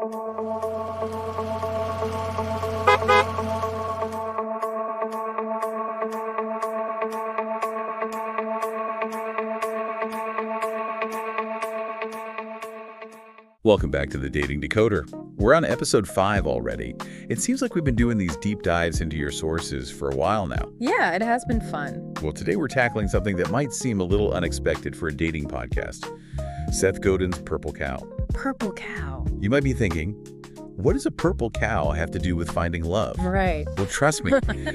Welcome back to the Dating Decoder. We're on episode 5 already. It seems like we've been doing these deep dives into your sources for a while now. Yeah, it has been fun. Well, today we're tackling something that might seem a little unexpected for a dating podcast. Seth Godin's Purple Cow. Purple cow. You might be thinking, what does a purple cow have to do with finding love? Right. Well, trust me,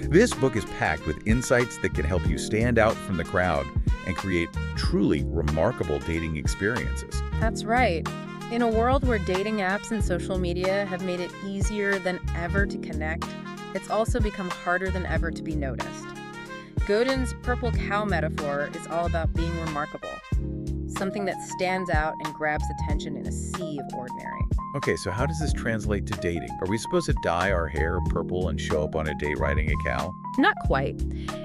this book is packed with insights that can help you stand out from the crowd and create truly remarkable dating experiences. That's right. In a world where dating apps and social media have made it easier than ever to connect, it's also become harder than ever to be noticed. Godin's purple cow metaphor is all about being remarkable, something that stands out and grabs attention in a sea of ordinary. Okay, so how does this translate to dating? Are we supposed to dye our hair purple and show up on a date riding a cow? Not quite.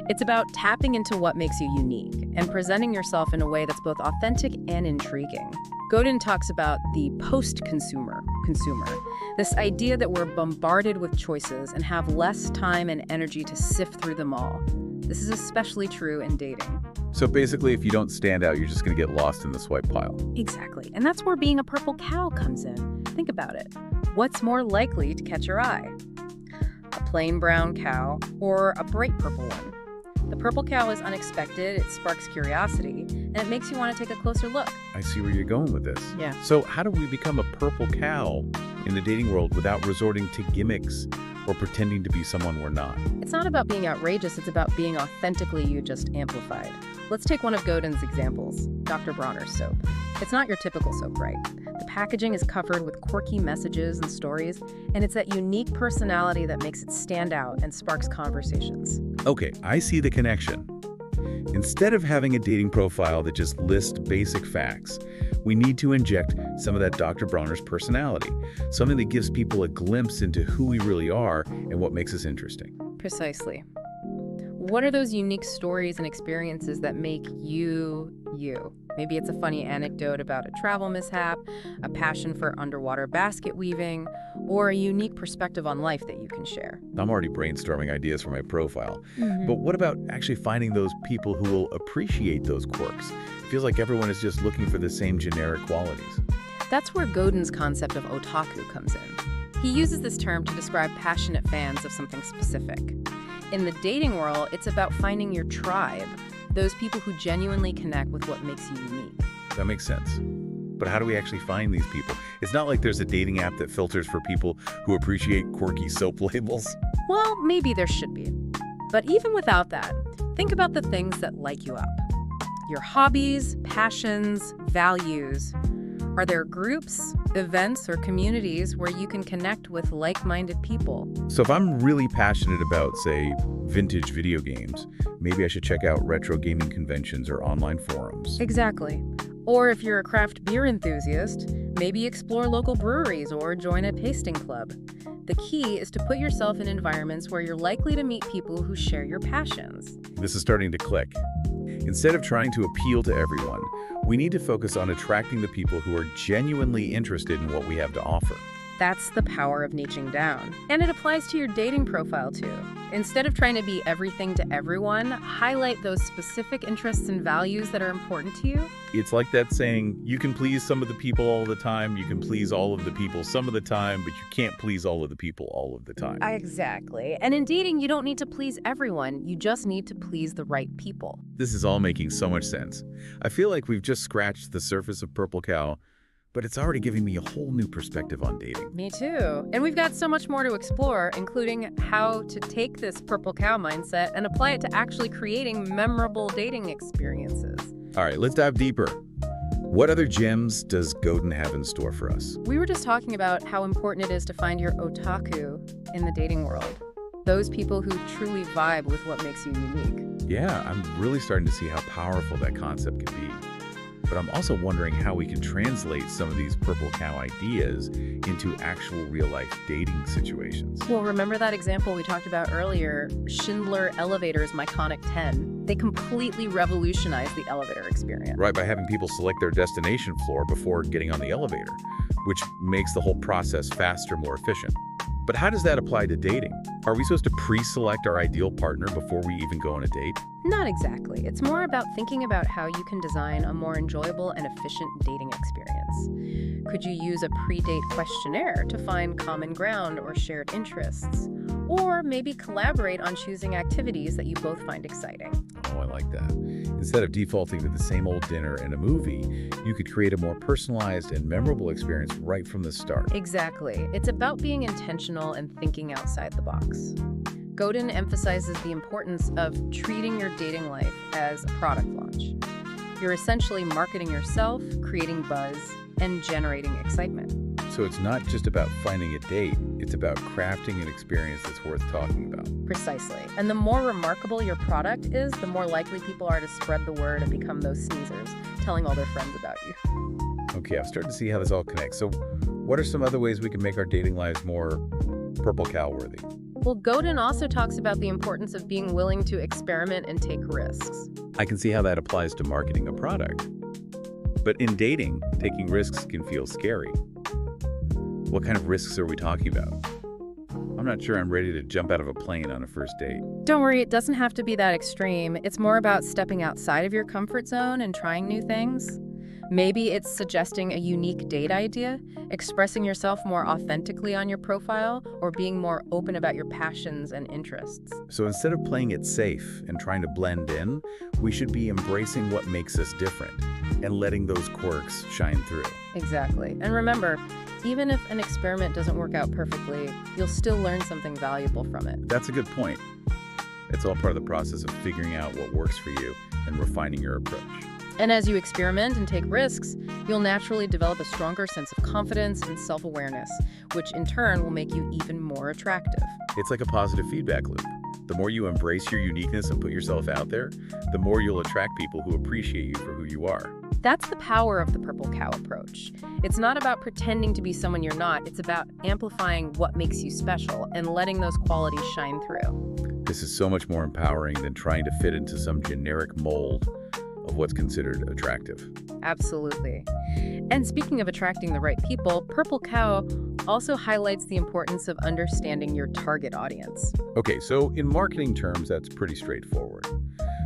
It's about tapping into what makes you unique and presenting yourself in a way that's both authentic and intriguing. Godin talks about the post-consumer, this idea that we're bombarded with choices and have less time and energy to sift through them all. This is especially true in dating. So basically, if you don't stand out, you're just going to get lost in the swipe pile. Exactly. And that's where being a purple cow comes in. Think about it. What's more likely to catch your eye? A plain brown cow or a bright purple one? The purple cow is unexpected, it sparks curiosity, and it makes you want to take a closer look. I see where you're going with this. Yeah. So how do we become a purple cow in the dating world without resorting to gimmicks or pretending to be someone we're not? It's not about being outrageous, it's about being authentically you, just amplified. Let's take one of Godin's examples, Dr. Bronner's soap. It's not your typical soap, right? The packaging is covered with quirky messages and stories, and it's that unique personality that makes it stand out and sparks conversations. Okay, I see the connection. Instead of having a dating profile that just lists basic facts, we need to inject some of that Dr. Bronner's personality, something that gives people a glimpse into who we really are and what makes us interesting. Precisely. What are those unique stories and experiences that make you, you? Maybe it's a funny anecdote about a travel mishap, a passion for underwater basket weaving, or a unique perspective on life that you can share. I'm already brainstorming ideas for my profile. But what about actually finding those people who will appreciate those quirks? It feels like everyone is just looking for the same generic qualities. That's where Godin's concept of otaku comes in. He uses this term to describe passionate fans of something specific. In the dating world, it's about finding your tribe, those people who genuinely connect with what makes you unique. That makes sense. But how do we actually find these people? It's not like there's a dating app that filters for people who appreciate quirky soap labels. Well, maybe there should be. But even without that, think about the things that light you up. Your hobbies, passions, values. Are there groups, events, or communities where you can connect with like-minded people? So if I'm really passionate about, say, vintage video games, maybe I should check out retro gaming conventions or online forums. Exactly. Or if you're a craft beer enthusiast, maybe explore local breweries or join a tasting club. The key is to put yourself in environments where you're likely to meet people who share your passions. This is starting to click. Instead of trying to appeal to everyone, we need to focus on attracting the people who are genuinely interested in what we have to offer. That's the power of niching down. And it applies to your dating profile too. Instead of trying to be everything to everyone, highlight those specific interests and values that are important to you. It's like that saying, you can please some of the people all the time, you can please all of the people some of the time, but you can't please all of the people all of the time. Exactly. And in dating, you don't need to please everyone. You just need to please the right people. This is all making so much sense. I feel like we've just scratched the surface of Purple Cow, but it's already giving me a whole new perspective on dating. Me too. And we've got so much more to explore, including how to take this purple cow mindset and apply it to actually creating memorable dating experiences. All right, let's dive deeper. What other gems does Godin have in store for us? We were just talking about how important it is to find your otaku in the dating world. Those people who truly vibe with what makes you unique. Yeah, I'm really starting to see how powerful that concept can be. But I'm also wondering how we can translate some of these purple cow ideas into actual real-life dating situations. Well, remember that example we talked about earlier, Schindler Elevator's Myconic 10? They completely revolutionize the elevator experience. Right, by having people select their destination floor before getting on the elevator, which makes the whole process faster, more efficient. But how does that apply to dating? Are we supposed to pre-select our ideal partner before we even go on a date? Not exactly. It's more about thinking about how you can design a more enjoyable and efficient dating experience. Could you use a pre-date questionnaire to find common ground or shared interests? Or maybe collaborate on choosing activities that you both find exciting. Oh, I like that. Instead of defaulting to the same old dinner and a movie, you could create a more personalized and memorable experience right from the start. Exactly. It's about being intentional and thinking outside the box. Godin emphasizes the importance of treating your dating life as a product launch. You're essentially marketing yourself, creating buzz, and generating excitement. So it's not just about finding a date, it's about crafting an experience that's worth talking about. Precisely. And the more remarkable your product is, the more likely people are to spread the word and become those sneezers, telling all their friends about you. Okay, I've started to see how this all connects. So what are some other ways we can make our dating lives more purple cow worthy? Well, Godin also talks about the importance of being willing to experiment and take risks. I can see how that applies to marketing a product. But in dating, taking risks can feel scary. What kind of risks are we talking about? I'm not sure I'm ready to jump out of a plane on a first date. Don't worry, it doesn't have to be that extreme. It's more about stepping outside of your comfort zone and trying new things. Maybe it's suggesting a unique date idea, expressing yourself more authentically on your profile, or being more open about your passions and interests. So instead of playing it safe and trying to blend in, we should be embracing what makes us different and letting those quirks shine through. Exactly. And remember, even if an experiment doesn't work out perfectly, you'll still learn something valuable from it. That's a good point. It's all part of the process of figuring out what works for you and refining your approach. And as you experiment and take risks, you'll naturally develop a stronger sense of confidence and self-awareness, which in turn will make you even more attractive. It's like a positive feedback loop. The more you embrace your uniqueness and put yourself out there, the more you'll attract people who appreciate you for who you are. That's the power of the purple cow approach. It's not about pretending to be someone you're not. It's about amplifying what makes you special and letting those qualities shine through. This is so much more empowering than trying to fit into some generic mold of what's considered attractive. Absolutely. And speaking of attracting the right people, Purple Cow also highlights the importance of understanding your target audience. Okay, so in marketing terms, that's pretty straightforward.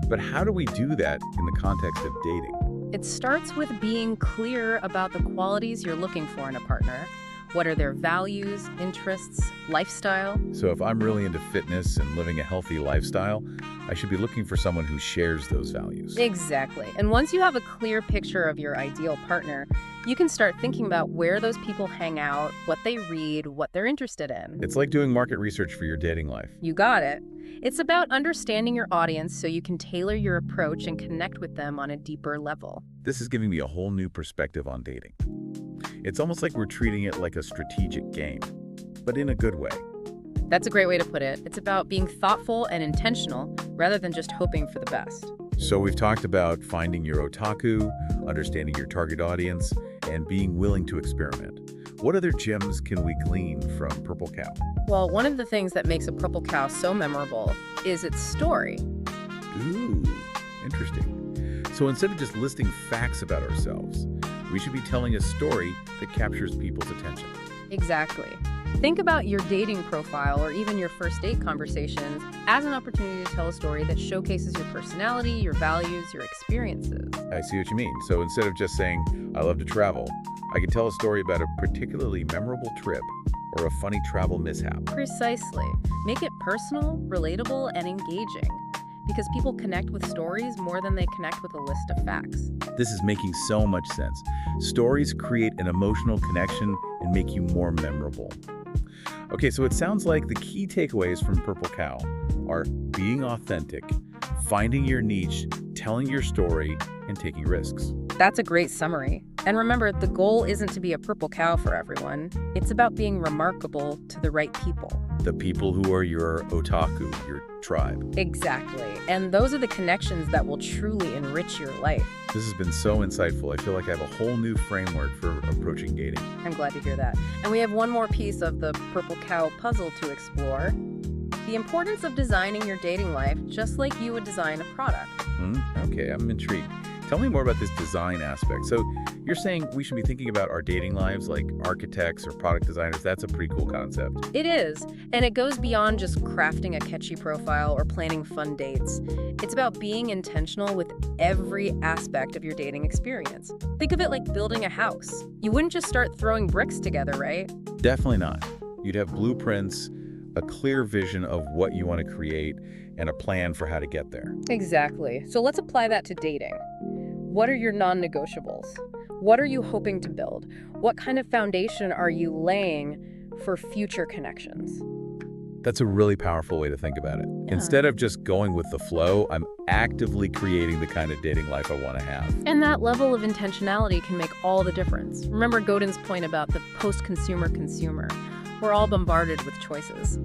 But how do we do that in the context of dating? It starts with being clear about the qualities you're looking for in a partner. What are their values, interests, lifestyle? So if I'm really into fitness and living a healthy lifestyle, I should be looking for someone who shares those values. Exactly. And once you have a clear picture of your ideal partner, you can start thinking about where those people hang out, what they read, what they're interested in. It's like doing market research for your dating life. You got it. It's about understanding your audience so you can tailor your approach and connect with them on a deeper level. This is giving me a whole new perspective on dating. It's almost like we're treating it like a strategic game, but in a good way. That's a great way to put it. It's about being thoughtful and intentional rather than just hoping for the best. So we've talked about finding your otaku, understanding your target audience, and being willing to experiment. What other gems can we glean from Purple Cow? Well, one of the things that makes a Purple Cow so memorable is its story. Ooh, interesting. So instead of just listing facts about ourselves, we should be telling a story that captures people's attention. Exactly. Think about your dating profile or even your first date conversations as an opportunity to tell a story that showcases your personality, your values, your experiences. I see what you mean. So instead of just saying, I love to travel, I can tell a story about a particularly memorable trip or a funny travel mishap. Precisely. Make it personal, relatable, and engaging. Because people connect with stories more than they connect with a list of facts. This is making so much sense. Stories create an emotional connection and make you more memorable. Okay, so it sounds like the key takeaways from Purple Cow are being authentic, finding your niche, telling your story, and taking risks. That's a great summary. And remember, the goal isn't to be a purple cow for everyone. It's about being remarkable to the right people. The people who are your otaku, your tribe. Exactly. And those are the connections that will truly enrich your life. This has been so insightful. I feel like I have a whole new framework for approaching dating. I'm glad to hear that. And we have one more piece of the purple cow puzzle to explore. The importance of designing your dating life just like you would design a product. Okay, I'm intrigued. Tell me more about this design aspect. So you're saying we should be thinking about our dating lives like architects or product designers. That's a pretty cool concept. It is, and it goes beyond just crafting a catchy profile or planning fun dates. It's about being intentional with every aspect of your dating experience. Think of it like building a house. You wouldn't just start throwing bricks together, right? Definitely not. You'd have blueprints, a clear vision of what you want to create, and a plan for how to get there. Exactly. So let's apply that to dating. What are your non-negotiables? What are you hoping to build? What kind of foundation are you laying for future connections? That's a really powerful way to think about it. Yeah. Instead of just going with the flow, I'm actively creating the kind of dating life I want to have. And that level of intentionality can make all the difference. Remember Godin's point about the post-consumer consumer. We're all bombarded with choices.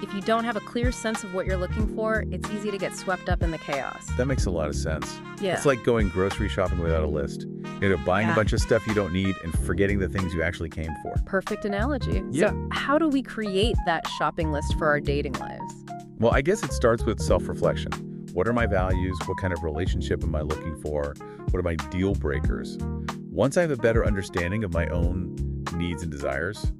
If you don't have a clear sense of what you're looking for, it's easy to get swept up in the chaos. That makes a lot of sense. Yeah. It's like going grocery shopping without a list. Buying a bunch of stuff you don't need and forgetting the things you actually came for. Perfect analogy. Yeah. So how do we create that shopping list for our dating lives? Well, I guess it starts with self-reflection. What are my values? What kind of relationship am I looking for? What are my deal breakers? Once I have a better understanding of my own needs and desires,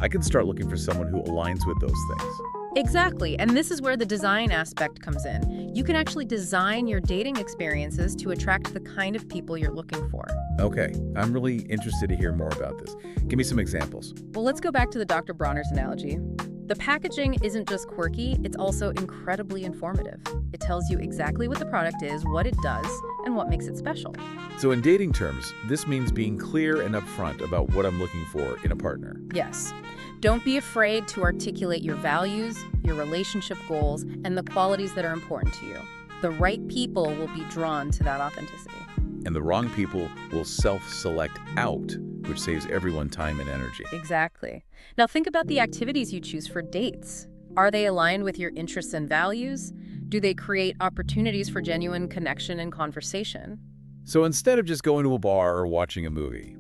I can start looking for someone who aligns with those things. Exactly, and this is where the design aspect comes in. You can actually design your dating experiences to attract the kind of people you're looking for. Okay, I'm really interested to hear more about this. Give me some examples. Well, let's go back to the Dr. Bronner's analogy. The packaging isn't just quirky, it's also incredibly informative. It tells you exactly what the product is, what it does, and what makes it special. So in dating terms, this means being clear and upfront about what I'm looking for in a partner. Yes. Don't be afraid to articulate your values, your relationship goals, and the qualities that are important to you. The right people will be drawn to that authenticity. And the wrong people will self-select out, which saves everyone time and energy. Exactly. Now think about the activities you choose for dates. Are they aligned with your interests and values? Do they create opportunities for genuine connection and conversation? So instead of just going to a bar or watching a movie,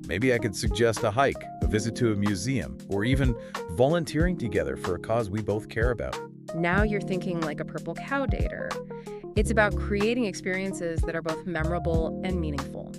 maybe I could suggest a hike, a visit to a museum, or even volunteering together for a cause we both care about. Now you're thinking like a purple cow dater. It's about creating experiences that are both memorable and meaningful.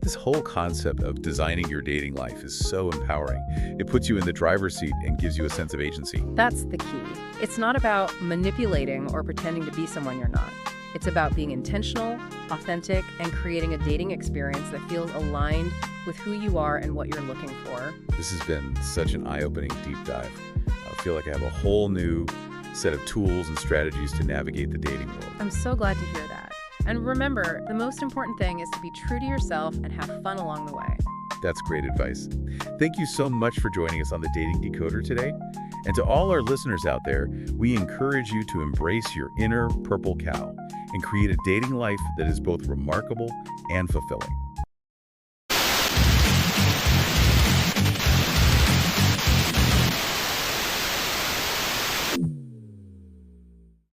This whole concept of designing your dating life is so empowering. It puts you in the driver's seat and gives you a sense of agency. That's the key. It's not about manipulating or pretending to be someone you're not. It's about being intentional, authentic, and creating a dating experience that feels aligned with who you are and what you're looking for. This has been such an eye-opening deep dive. I feel like I have a whole new set of tools and strategies to navigate the dating world. I'm so glad to hear that. And remember, the most important thing is to be true to yourself and have fun along the way. That's great advice. Thank you so much for joining us on the Dating Decoder today. And to all our listeners out there, we encourage you to embrace your inner purple cow and create a dating life that is both remarkable and fulfilling.